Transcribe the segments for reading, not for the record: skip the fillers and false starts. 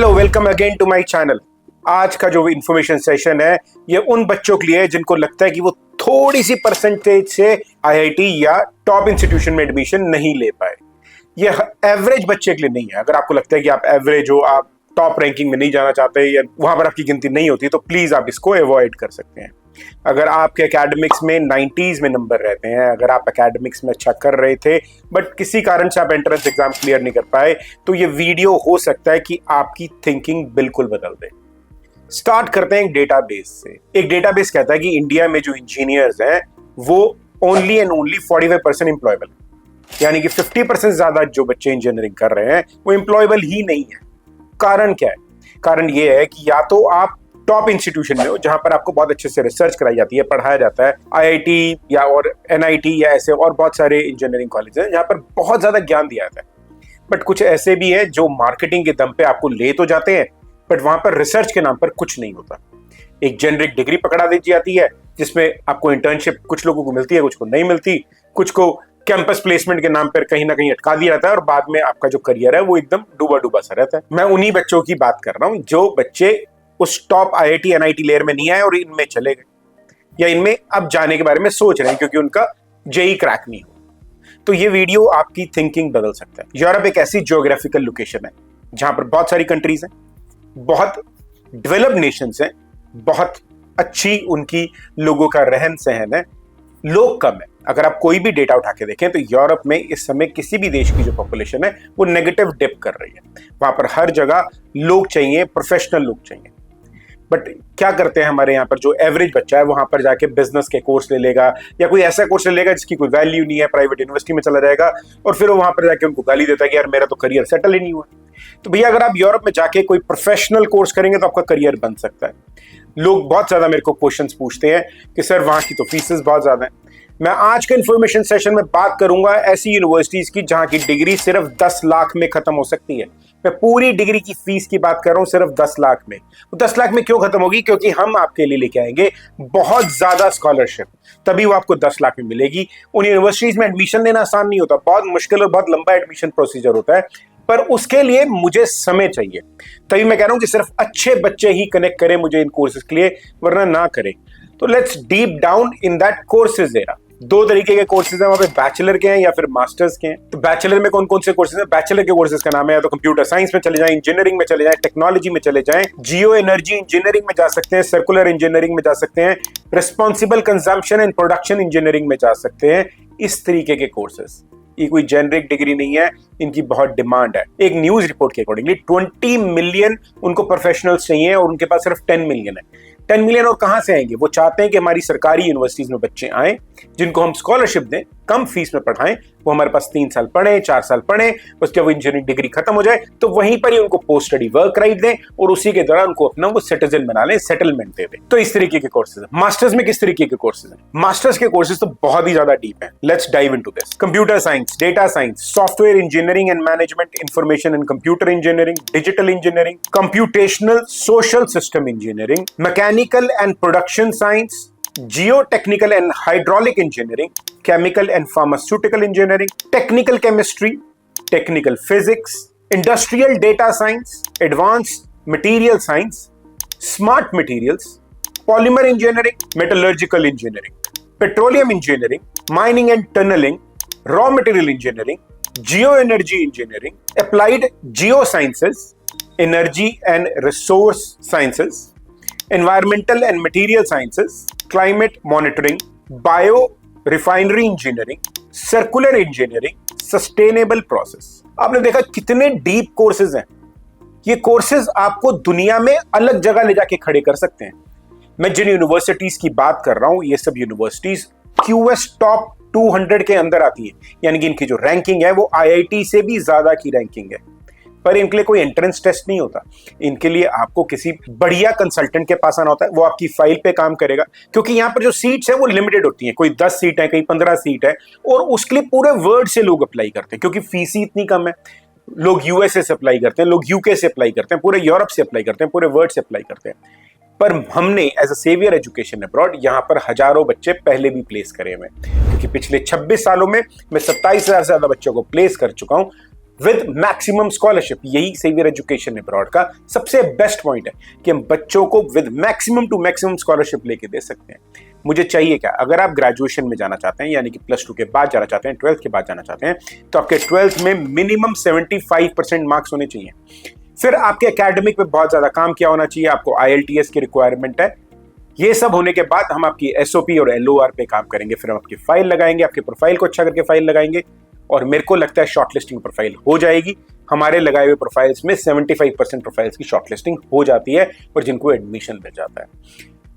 Hello, welcome again to my channel. आज का जो इन्फॉर्मेशन सेशन है ये उन बच्चों के लिए है जिनको लगता है कि वो थोड़ी सी परसेंटेज से आईआईटी या टॉप इंस्टीट्यूशन में एडमिशन नहीं ले पाए। ये एवरेज बच्चे के लिए नहीं है। अगर आपको लगता है कि आप एवरेज हो, आप टॉप रैंकिंग में नहीं जाना चाहते या वहां पर आपकी गिनती नहीं होती, तो प्लीज आप इसको अवॉइड कर सकते हैं। अगर आपके एकेडमिक्स में 90s में नंबर रहते हैं, अगर आप एकेडमिक्स में अच्छा कर रहे थे बट किसी कारण से आप एंट्रेंस एग्जाम क्लियर नहीं कर पाए, तो ये वीडियो हो सकता है कि आपकी थिंकिंग बिल्कुल बदल दे। स्टार्ट करते हैं एक डेटाबेस से। एक डेटाबेस कहता है कि इंडिया में जो इंजीनियर्स हैं वो ओनली एंड ओनली 45% एम्प्लॉयबल, यानी कि 50% ज्यादा जो बच्चे इंजीनियरिंग कर रहे हैं वो एम्प्लॉयबल ही नहीं है। कारण क्या है? कारण ये है कि या तो आप टॉप इंस्टीट्यूशन में हो जहां पर आपको बहुत अच्छे से रिसर्च कराई जाती है, पढ़ाया जाता है, आईआईटी या और एनआईटी या ऐसे और बहुत सारे इंजीनियरिंग कॉलेज हैं जहां पर बहुत ज्यादा ज्ञान दिया जाता है। बट कुछ ऐसे भी है जो मार्केटिंग के दम पे आपको ले तो जाते हैं बट वहां पर रिसर्च के नाम पर कुछ नहीं होता। एक जेनरिक डिग्री पकड़ा दी जाती है जिसमें आपको इंटर्नशिप कुछ लोगों को मिलती है, कुछ को नहीं मिलती, कुछ को कैंपस प्लेसमेंट के नाम पर कहीं ना कहीं अटका दिया जाता है और बाद में आपका जो करियर है वो एकदम डूबा डूबा सा रहता है। मैं उन्हीं बच्चों की बात कर रहा हूं जो बच्चे उस टॉप आईआईटी एनआईटी लेयर में नहीं आए और इनमें चले गए या इनमें अब जाने के बारे में सोच रहे हैं क्योंकि उनका जेई क्रैक नहीं हो। तो ये वीडियो आपकी थिंकिंग बदल सकता है। यूरोप एक ऐसी ज्योग्राफिकल लोकेशन है जहां पर बहुत सारी कंट्रीज हैं, बहुत डेवलप्ड नेशंस हैं, बहुत अच्छी उनकी लोगों का रहन सहन है, लोग कम है। अगर आप कोई भी डेटा उठा के देखें तो यूरोप में इस समय किसी भी देश की जो पॉपुलेशन है वो नेगेटिव डिप कर रही है। वहां पर हर जगह लोग चाहिए, प्रोफेशनल लोग चाहिए। बट क्या करते हैं हमारे यहाँ पर जो एवरेज बच्चा है वहां पर जाके बिजनेस के कोर्स ले लेगा या कोई ऐसा कोर्स ले लेगा जिसकी कोई वैल्यू नहीं है, प्राइवेट यूनिवर्सिटी में चला जाएगा और फिर वो वहां पर जाके उनको गाली देता है कि यार मेरा तो करियर सेटल ही नहीं हुआ। तो भैया अगर आप यूरोप में जाके कोई प्रोफेशनल कोर्स करेंगे तो आपका करियर बन सकता है। लोग बहुत ज्यादा मेरे को क्वेश्चंस पूछते हैं कि सर वहां की तो फीसेस बहुत ज्यादा है। मैं आज के इन्फॉर्मेशन सेशन में बात करूंगा ऐसी यूनिवर्सिटीज की जहां की डिग्री सिर्फ 10 लाख में खत्म हो सकती है। मैं पूरी डिग्री की फीस की बात कर रहा हूं सिर्फ 10 लाख में। वो 10 लाख में क्यों खत्म होगी? क्योंकि हम आपके लिए लेके आएंगे बहुत ज्यादा स्कॉलरशिप, तभी वो आपको 10 लाख में मिलेगी। उन यूनिवर्सिटीज में एडमिशन लेना आसान नहीं होता, बहुत मुश्किल और बहुत लंबा एडमिशन प्रोसीजर होता है, पर उसके लिए मुझे समय चाहिए। तभी मैं कह रहा हूं कि सिर्फ अच्छे बच्चे ही कनेक्ट करें मुझे इन कोर्सेज के लिए, वरना ना करें। तो let's deep down in that courses era. दो तरीके के कोर्सेज हैं वहां पे, बैचलर के हैं या फिर मास्टर्स के हैं। तो बैचलर में कौन कौन से कोर्सेज हैं? बैचलर के कोर्सेज का नाम है या तो कंप्यूटर साइंस में चले जाएं, इंजीनियरिंग में चले जाएं, टेक्नोलॉजी में चले जाएं, जियो एनर्जी इंजीनियरिंग में जा सकते हैं, सर्कुलर इंजीनियरिंग में जा सकते हैं, responsible consumption and production engineering में जा सकते हैं। इस तरीके के कोर्सेज, ये कोई जेनरिक डिग्री नहीं है, इनकी बहुत डिमांड है। एक न्यूज रिपोर्ट के अकॉर्डिंगली 20 मिलियन उनको प्रोफेशनल्स चाहिए और उनके पास सिर्फ 10 मिलियन है। 10 मिलियन और कहां से आएंगे? वो चाहते हैं कि हमारी सरकारी यूनिवर्सिटीज में बच्चे आए जिनको हम स्कॉलरशिप दें, कम फीस में पढ़ाएं, वो हमारे पास 3 साल पढ़े, 4 साल पढ़े, उसके बाद इंजीनियरिंग डिग्री खत्म हो जाए तो वहीं पर ही उनको पोस्ट स्टडी वर्क राइट दें और उसी के दौरान उनको अपना वो सिटीजन बना लें, सेटलमेंट दे दें। तो इस तरीके के कोर्सेज हैं। मास्टर्स में किस तरीके के कोर्सेज हैं? मास्टर्स के कोर्सेज तो बहुत ही ज्यादा डीप हैं। Let's dive into this. Computer science, data science, software engineering and management, information and computer engineering, digital engineering, computational social system engineering, mechanical and production science, geotechnical and hydraulic engineering, chemical and pharmaceutical engineering, technical chemistry, technical physics, industrial data science, advanced material science, smart materials, polymer engineering, metallurgical engineering, petroleum engineering, mining and tunnelling, raw material engineering, geo energy engineering, applied geo sciences, energy and resource sciences, environmental and material sciences, climate monitoring, bio refinery engineering, circular engineering, sustainable process। आपने देखा कितने deep courses हैं। ये courses आपको दुनिया में अलग जगह ले जाके खड़े कर सकते हैं। मैं जिन यूनिवर्सिटीज की बात कर रहा हूं ये सब यूनिवर्सिटीज QS टॉप 200 के अंदर आती है, यानी कि इनकी जो रैंकिंग है वो IIT से भी ज्यादा की रैंकिंग है। पर इनके लिए कोई एंट्रेंस टेस्ट नहीं होता। इनके लिए आपको किसी बढ़िया कंसल्टेंट के पास आना होता है, वो आपकी फाइल पे काम करेगा, क्योंकि यहाँ पर जो सीट्स है वो लिमिटेड होती हैं। कोई 10 सीट है, कहीं 15 सीट है और उसके लिए पूरे वर्ल्ड से लोग अप्लाई करते हैं क्योंकि फीस ही इतनी कम है। लोग USA से अप्लाई करते हैं, लोग UK से अप्लाई करते हैं, पूरे यूरोप से अप्लाई करते हैं, पूरे वर्ल्ड से अप्लाई करते हैं। पर हमने as a Saviour Education Abroad यहाँ पर हजारों बच्चे पहले भी प्लेस करे हुए, क्योंकि पिछले 26 सालों में मैं 27,000 से ज्यादा बच्चों को प्लेस कर चुका हूँ विद मैक्सिमम स्कॉलरशिप। यही सेवियर एजुकेशन अब्रॉड का सबसे बेस्ट पॉइंट है कि हम बच्चों को with maximum to maximum scholarship लेके दे सकते हैं। मुझे चाहिए क्या, अगर आप ग्रेजुएशन में जाना चाहते हैं यानी कि +2 के बाद जाना चाहते हैं, 12th के बाद जाना चाहते हैं, तो आपके 12th में मिनिमम 75% मार्क्स होने चाहिए। फिर आपके एकेडमिक पे बहुत ज्यादा काम किया होना चाहिए, आपको IELTS की रिक्वायरमेंट है। ये सब होने के बाद हम आपकी SOP और LOR पे काम करेंगे, फिर हम आपकी फाइल लगाएंगे, आपके प्रोफाइल को अच्छा करके फाइल लगाएंगे, और मेरे को लगता है शॉर्टलिस्टिंग प्रोफाइल हो जाएगी। हमारे लगाए हुए प्रोफाइल्स में 75% प्रोफाइल्स की शॉर्टलिस्टिंग हो जाती है और जिनको एडमिशन मिल जाता है।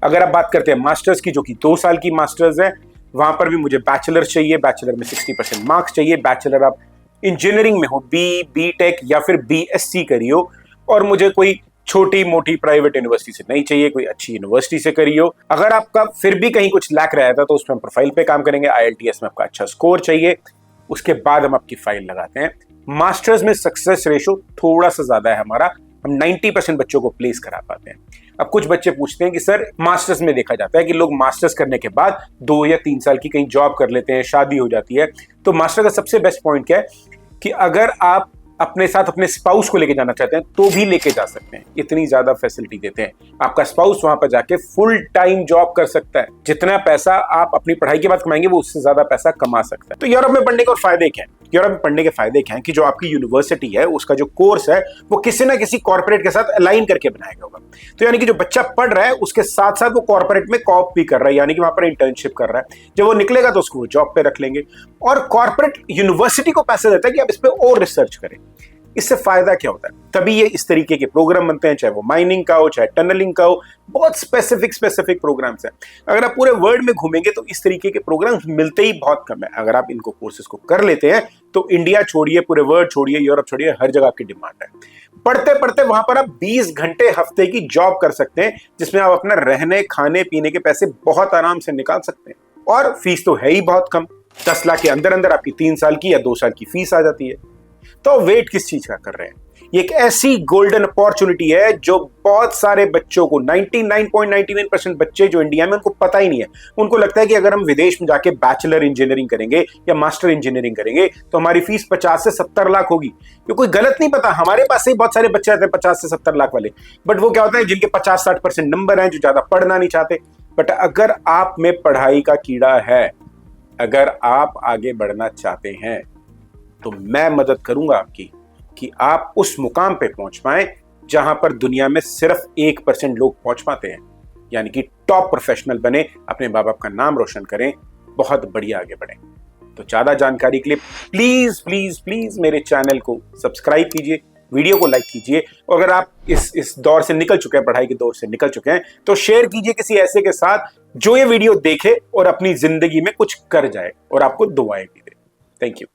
अगर आप बात करते हैं मास्टर्स की, जो कि 2 साल की मास्टर्स है, वहां पर भी मुझे बैचलर चाहिए, बैचलर में 60% मार्क्स चाहिए। बैचलर आप इंजीनियरिंग में हो, BTech या फिर BSc करियो, और मुझे कोई छोटी मोटी प्राइवेट यूनिवर्सिटी से नहीं चाहिए, कोई अच्छी यूनिवर्सिटी से करियो। अगर आपका फिर भी कहीं कुछ लैक रहा था तो उसमें हम प्रोफाइल पे काम करेंगे। IELTS में आपका अच्छा स्कोर चाहिए, उसके बाद हम आपकी फाइल लगाते हैं। मास्टर्स में सक्सेस रेशो थोड़ा सा ज्यादा है हमारा, हम 90% बच्चों को प्लेस करा पाते हैं। अब कुछ बच्चे पूछते हैं कि सर, मास्टर्स में देखा जाता है कि लोग मास्टर्स करने के बाद 2 या 3 साल की कहीं जॉब कर लेते हैं, शादी हो जाती है। तो मास्टर का सबसे बेस्ट पॉइंट क्या है कि अगर आप अपने साथ अपने स्पाउस को लेके जाना चाहते हैं तो भी लेके जा सकते हैं, इतनी ज्यादा फैसिलिटी देते हैं। आपका स्पाउस वहां पर जाके फुल टाइम जॉब कर सकता है, जितना पैसा आप अपनी पढ़ाई के बाद कमाएंगे वो उससे ज्यादा पैसा कमा सकता है। तो यूरोप में पढ़ने के और फायदे क्या है? यूरोप में पढ़ने के फायदे क्या है कि जो आपकी यूनिवर्सिटी है, उसका जो कोर्स है वो किसी ना किसी कॉर्पोरेट के साथ अलाइन करके बनाया गया होगा। तो यानी कि जो बच्चा पढ़ रहा है उसके साथ साथ वो कॉर्पोरेट में कॉप भी कर रहा है, यानी कि वहां पर इंटर्नशिप कर रहा है। जब वो निकलेगा तो उसको जॉब पे रख लेंगे, और कॉर्पोरेट यूनिवर्सिटी को पैसा देता है कि आप इस पर और रिसर्च करें। इससे फायदा क्या होता है? तभी ये इस तरीके के प्रोग्राम बनते हैं, चाहे वो माइनिंग का हो, चाहे टनलिंग का हो, बहुत स्पेसिफिक प्रोग्राम्स हैं। अगर आप पूरे वर्ल्ड में घूमेंगे तो इस तरीके के प्रोग्राम्स मिलते ही बहुत कम है। अगर आप इनको कोर्सेज को कर लेते हैं तो इंडिया छोड़िए, पूरे वर्ल्ड छोड़िए, यूरोप छोड़िए, हर जगह की डिमांड है। पढ़ते पढ़ते वहां पर आप 20 घंटे हफ्ते की जॉब कर सकते हैं, जिसमें आप अपना रहने खाने पीने के पैसे बहुत आराम से निकाल सकते हैं, और फीस तो है ही बहुत कम। 10 लाख के अंदर अंदर आपकी 3 साल की या 2 साल की फीस आ जाती है। तो वेट किस चीज का कर रहे हैं? ये एक ऐसी गोल्डन अपॉर्चुनिटी है जो बहुत सारे बच्चों को, 99.99% बच्चे जो इंडिया में, उनको पता ही नहीं है। उनको लगता है कि अगर हम विदेश में जाके बैचलर इंजीनियरिंग करेंगे या मास्टर इंजीनियरिंग करेंगे तो हमारी फीस 50 से 70 लाख होगी। ये कोई गलत नहीं, पता, हमारे पास से बहुत सारे बच्चे आते हैं 50 से 70 लाख वाले, बट वो क्या होता है, जिनके 50-60% नंबर हैं, जो ज्यादा पढ़ना नहीं चाहते। बट अगर आप में पढ़ाई का कीड़ा है, अगर आप आगे बढ़ना चाहते हैं, तो मैं मदद करूंगा आपकी कि आप उस मुकाम पे पहुंच पाएं जहां पर दुनिया में सिर्फ 1% लोग पहुंच पाते हैं, यानी कि टॉप प्रोफेशनल बने, अपने माँ बाप का नाम रोशन करें, बहुत बढ़िया आगे बढ़ें। तो ज्यादा जानकारी के लिए प्लीज प्लीज प्लीज मेरे चैनल को सब्सक्राइब कीजिए, वीडियो को लाइक कीजिए, और अगर आप इस दौर से निकल चुके हैं, पढ़ाई के दौर से निकल चुके हैं, तो शेयर कीजिए किसी ऐसे के साथ जो ये वीडियो देखे और अपनी जिंदगी में कुछ कर जाए और आपको दुआएं भी दे। Thank you.